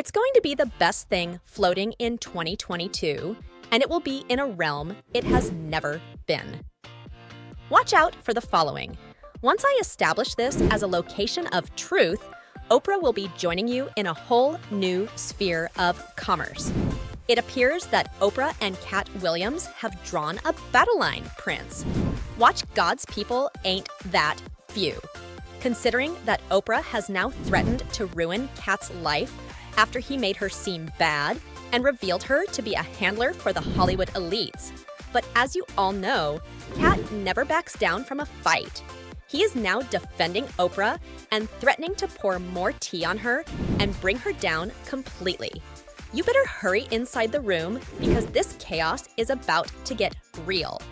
It's going to be the best thing floating in 2022, and it will be in a realm it has never been. Watch out for the following. Once I establish this as a location of truth, Oprah will be joining you in a whole new sphere of commerce. It appears that Oprah and Katt Williams have drawn a battle line, Prince. Watch God's people ain't that few. Considering that Oprah has now threatened to ruin Katt's life after he made her seem bad and revealed her to be a handler for the Hollywood elites. But as you all know, Katt never backs down from a fight. He is now defending Oprah and threatening to pour more tea on her and bring her down completely. You better hurry inside the room because this chaos is about to get real.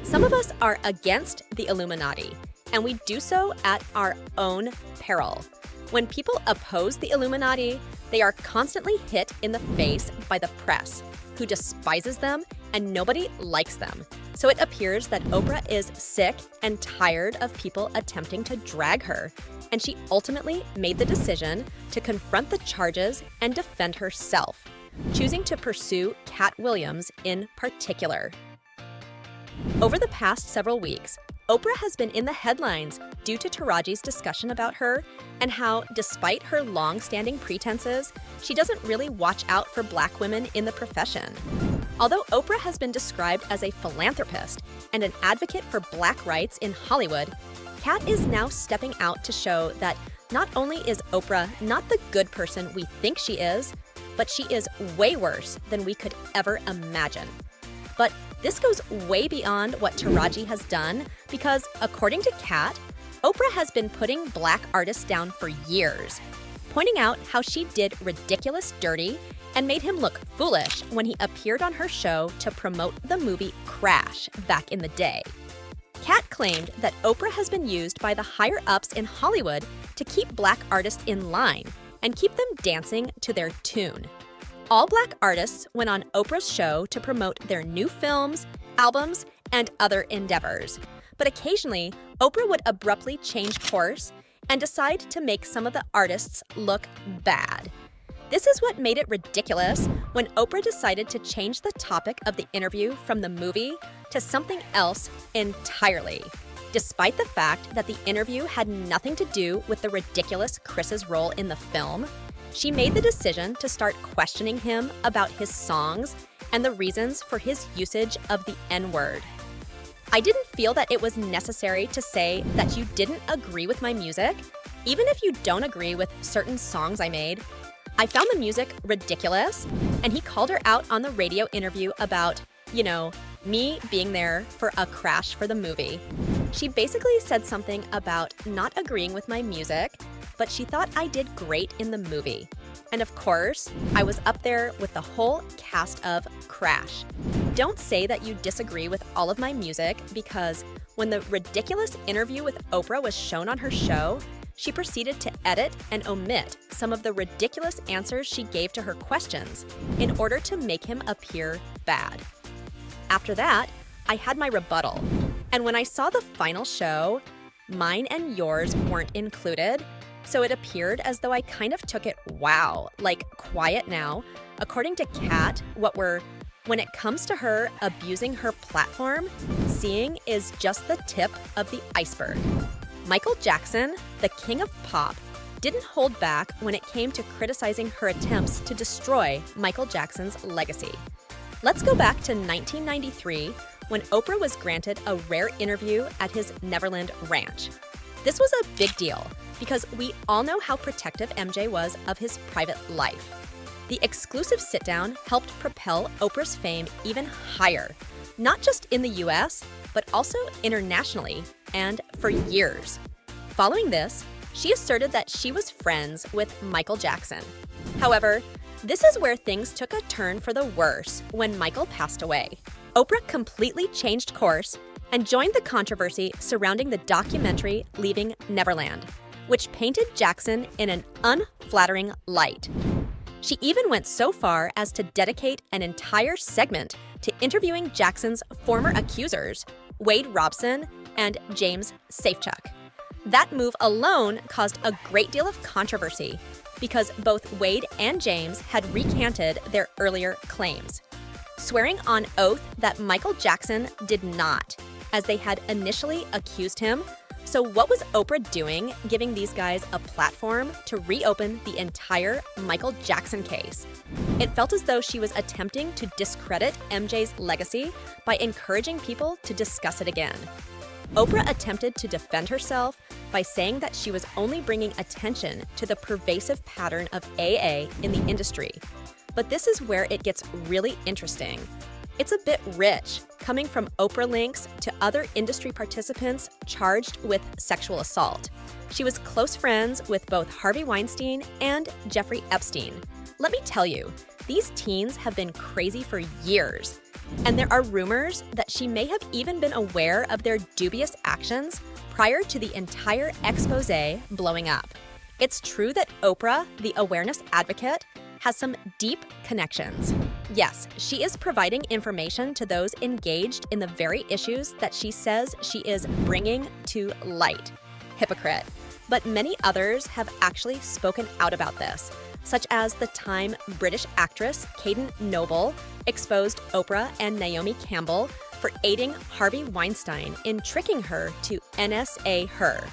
Some of us are against the Illuminati, and we do so at our own peril. When people oppose the Illuminati, they are constantly hit in the face by the press, who despises them and nobody likes them. So it appears that Oprah is sick and tired of people attempting to drag her, and she ultimately made the decision to confront the charges and defend herself, choosing to pursue Katt Williams in particular. Over the past several weeks, Oprah has been in the headlines due to Taraji's discussion about her and how, despite her long-standing pretenses, she doesn't really watch out for Black women in the profession. Although Oprah has been described as a philanthropist and an advocate for Black rights in Hollywood, Katt is now stepping out to show that not only is Oprah not the good person we think she is, but she is way worse than we could ever imagine. But this goes way beyond what Taraji has done because, according to Katt, Oprah has been putting Black artists down for years, pointing out how she did ridiculous dirty and made him look foolish when he appeared on her show to promote the movie Crash back in the day. Katt claimed that Oprah has been used by the higher-ups in Hollywood to keep Black artists in line and keep them dancing to their tune. All Black artists went on Oprah's show to promote their new films, albums, and other endeavors. But occasionally, Oprah would abruptly change course and decide to make some of the artists look bad. This is what made it ridiculous when Oprah decided to change the topic of the interview from the movie to something else entirely, despite the fact that the interview had nothing to do with the ridiculous Chris's role in the film. She made the decision to start questioning him about his songs and the reasons for his usage of the N-word. I didn't feel that it was necessary to say that you didn't agree with my music, even if you don't agree with certain songs I made. I found the music ridiculous, and he called her out on the radio interview about, me being there for a crash for the movie. She basically said something about not agreeing with my music, but she thought I did great in the movie. And of course, I was up there with the whole cast of Crash. Don't say that you disagree with all of my music because when the ridiculous interview with Oprah was shown on her show, she proceeded to edit and omit some of the ridiculous answers she gave to her questions in order to make him appear bad. After that, I had my rebuttal. And when I saw the final show, mine and yours weren't included, so it appeared as though I kind of took it quiet now. According to Katt, when it comes to her abusing her platform, seeing is just the tip of the iceberg. Michael Jackson, the king of pop, didn't hold back when it came to criticizing her attempts to destroy Michael Jackson's legacy. Let's go back to 1993 when Oprah was granted a rare interview at his Neverland ranch. This was a big deal because we all know how protective MJ was of his private life. The exclusive sit-down helped propel Oprah's fame even higher, not just in the US, but also internationally and for years. Following this, she asserted that she was friends with Michael Jackson. However, this is where things took a turn for the worse when Michael passed away. Oprah completely changed course and joined the controversy surrounding the documentary Leaving Neverland, which painted Jackson in an unflattering light. She even went so far as to dedicate an entire segment to interviewing Jackson's former accusers, Wade Robson and James Safechuck. That move alone caused a great deal of controversy because both Wade and James had recanted their earlier claims, swearing on oath that Michael Jackson did not, as they had initially accused him. So what was Oprah doing, giving these guys a platform to reopen the entire Michael Jackson case? It felt as though she was attempting to discredit MJ's legacy by encouraging people to discuss it again. Oprah attempted to defend herself by saying that she was only bringing attention to the pervasive pattern of AA in the industry. But this is where it gets really interesting. It's a bit rich, coming from Oprah links to other industry participants charged with sexual assault. She was close friends with both Harvey Weinstein and Jeffrey Epstein. Let me tell you, these teens have been crazy for years. And there are rumors that she may have even been aware of their dubious actions prior to the entire expose blowing up. It's true that Oprah, the awareness advocate, has some deep connections. Yes, she is providing information to those engaged in the very issues that she says she is bringing to light. Hypocrite. But many others have actually spoken out about this, such as the Time British actress Katt Williams exposed Oprah and Naomi Campbell for aiding Harvey Weinstein in tricking her to NSA her.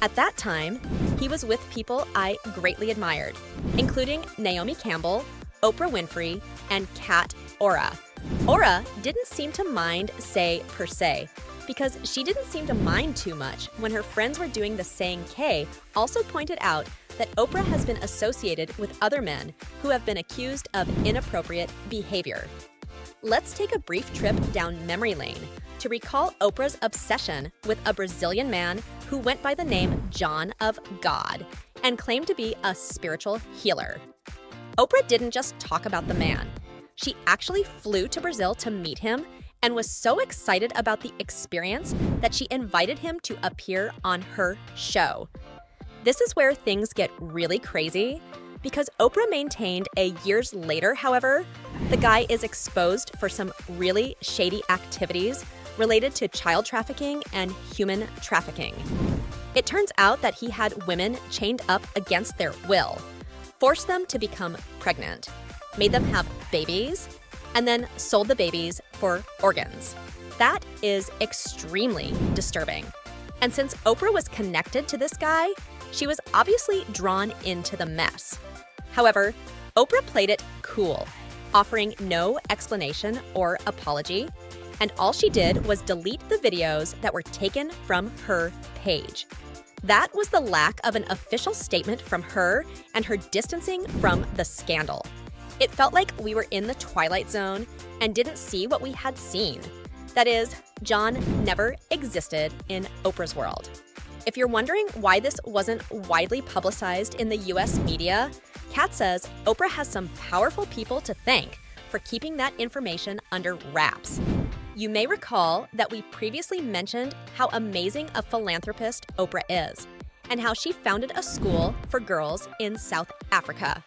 At that time, he was with people I greatly admired, including Naomi Campbell, Oprah Winfrey, and Kat Aura. Aura didn't seem to mind say per se, because she didn't seem to mind too much when her friends were doing the saying K also pointed out that Oprah has been associated with other men who have been accused of inappropriate behavior. Let's take a brief trip down memory lane to recall Oprah's obsession with a Brazilian man who went by the name John of God and claimed to be a spiritual healer. Oprah didn't just talk about the man. She actually flew to Brazil to meet him and was so excited about the experience that she invited him to appear on her show. This is where things get really crazy, because Oprah maintained years later, however, the guy is exposed for some really shady activities related to child trafficking and human trafficking. It turns out that he had women chained up against their will, forced them to become pregnant, made them have babies, and then sold the babies for organs. That is extremely disturbing. And since Oprah was connected to this guy, she was obviously drawn into the mess. However, Oprah played it cool, offering no explanation or apology, and all she did was delete the videos that were taken from her page. That was the lack of an official statement from her and her distancing from the scandal. It felt like we were in the Twilight Zone and didn't see what we had seen. That is, John never existed in Oprah's world. If you're wondering why this wasn't widely publicized in the US media, Katt says Oprah has some powerful people to thank for keeping that information under wraps. You may recall that we previously mentioned how amazing a philanthropist Oprah is, and how she founded a school for girls in South Africa.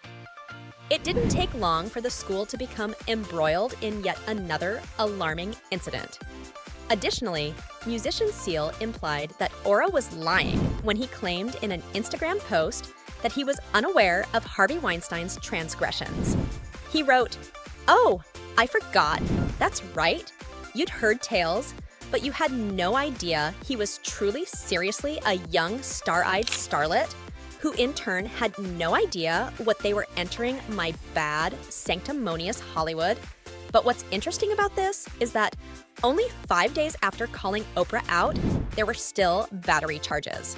It didn't take long for the school to become embroiled in yet another alarming incident. Additionally, musician Seal implied that Aura was lying when he claimed in an Instagram post that he was unaware of Harvey Weinstein's transgressions. He wrote, "Oh, I forgot. That's right. You'd heard tales, but you had no idea he was truly seriously a young star-eyed starlet who in turn had no idea what they were entering my bad, sanctimonious Hollywood. But what's interesting about this is that only 5 days after calling Oprah out, there were still battery charges.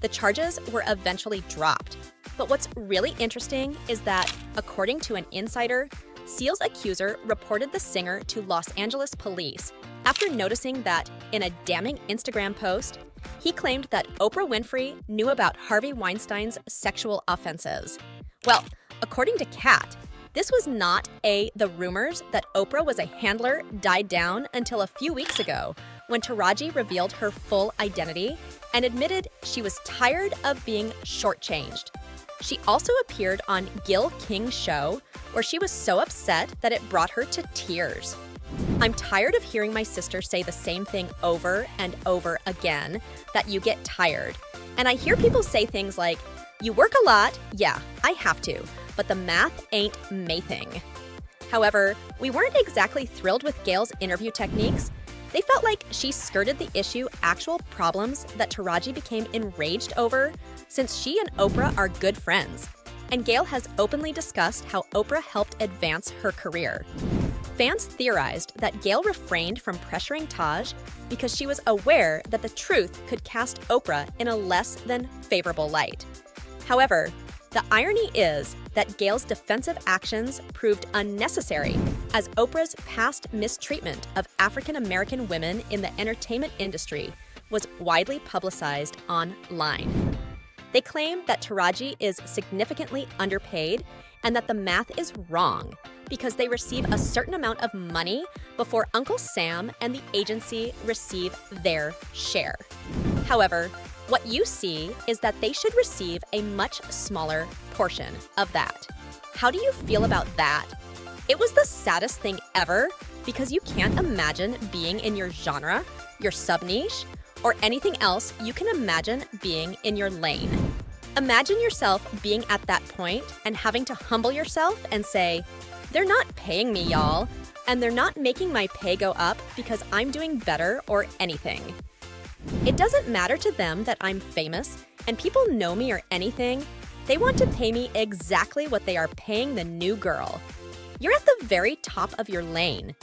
The charges were eventually dropped. But what's really interesting is that, according to an insider, Seal's accuser reported the singer to Los Angeles police after noticing that, in a damning Instagram post, he claimed that Oprah Winfrey knew about Harvey Weinstein's sexual offenses. Well, according to Katt, this was not the rumors that Oprah was a handler died down until a few weeks ago when Taraji revealed her full identity and admitted she was tired of being shortchanged. She also appeared on Gil King's show, where she was so upset that it brought her to tears. "I'm tired of hearing my sister say the same thing over and over again, that you get tired. And I hear people say things like, You work a lot, yeah, I have to, but the math ain't mathing. However, we weren't exactly thrilled with Gail's interview techniques. They felt like she skirted the issue actual problems that Taraji became enraged over, since she and Oprah are good friends. And Gail has openly discussed how Oprah helped advance her career. Fans theorized that Gail refrained from pressuring Taj because she was aware that the truth could cast Oprah in a less than favorable light. However, the irony is that Gail's defensive actions proved unnecessary, as Oprah's past mistreatment of African American women in the entertainment industry was widely publicized online. They claim that Taraji is significantly underpaid and that the math is wrong because they receive a certain amount of money before Uncle Sam and the agency receive their share. However, what you see is that they should receive a much smaller portion of that. How do you feel about that? It was the saddest thing ever because you can't imagine being in your genre, your sub-niche, or anything else you can imagine being in your lane. Imagine yourself being at that point and having to humble yourself and say, "They're not paying me, y'all, and they're not making my pay go up because I'm doing better or anything. It doesn't matter to them that I'm famous and people know me or anything. They want to pay me exactly what they are paying the new girl. You're at the very top of your lane.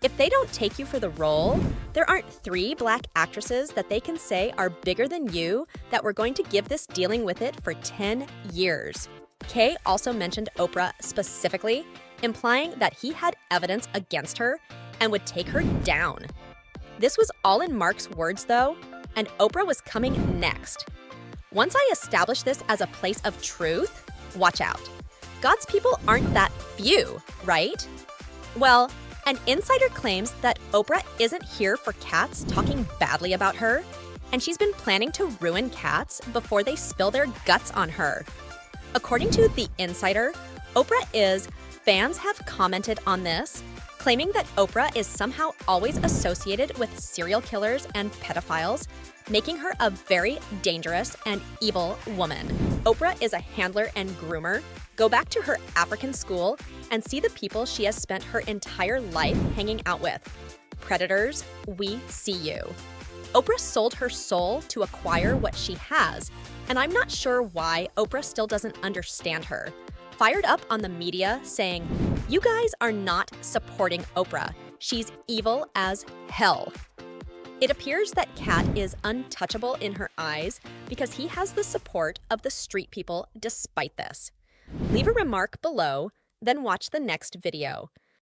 If they don't take you for the role, there aren't 3 black actresses that they can say are bigger than you that we're going to give this dealing with it for 10 years. Kay also mentioned Oprah specifically, implying that he had evidence against her and would take her down. This was all in Mark's words though, and Oprah was coming next. Once I establish this as a place of truth, watch out. God's people aren't that few, right? Well, an insider claims that Oprah isn't here for Katt's talking badly about her, and she's been planning to ruin Katt's before they spill their guts on her. According to The Insider, Oprah is, fans have commented on this, claiming that Oprah is somehow always associated with serial killers and pedophiles, making her a very dangerous and evil woman. Oprah is a handler and groomer. Go back to her African school and see the people she has spent her entire life hanging out with. Predators, we see you. Oprah sold her soul to acquire what she has, and I'm not sure why Oprah still doesn't understand her. Fired up on the media saying, "You guys are not supporting Oprah. She's evil as hell." It appears that Katt is untouchable in her eyes because he has the support of the street people despite this. Leave a remark below, then watch the next video.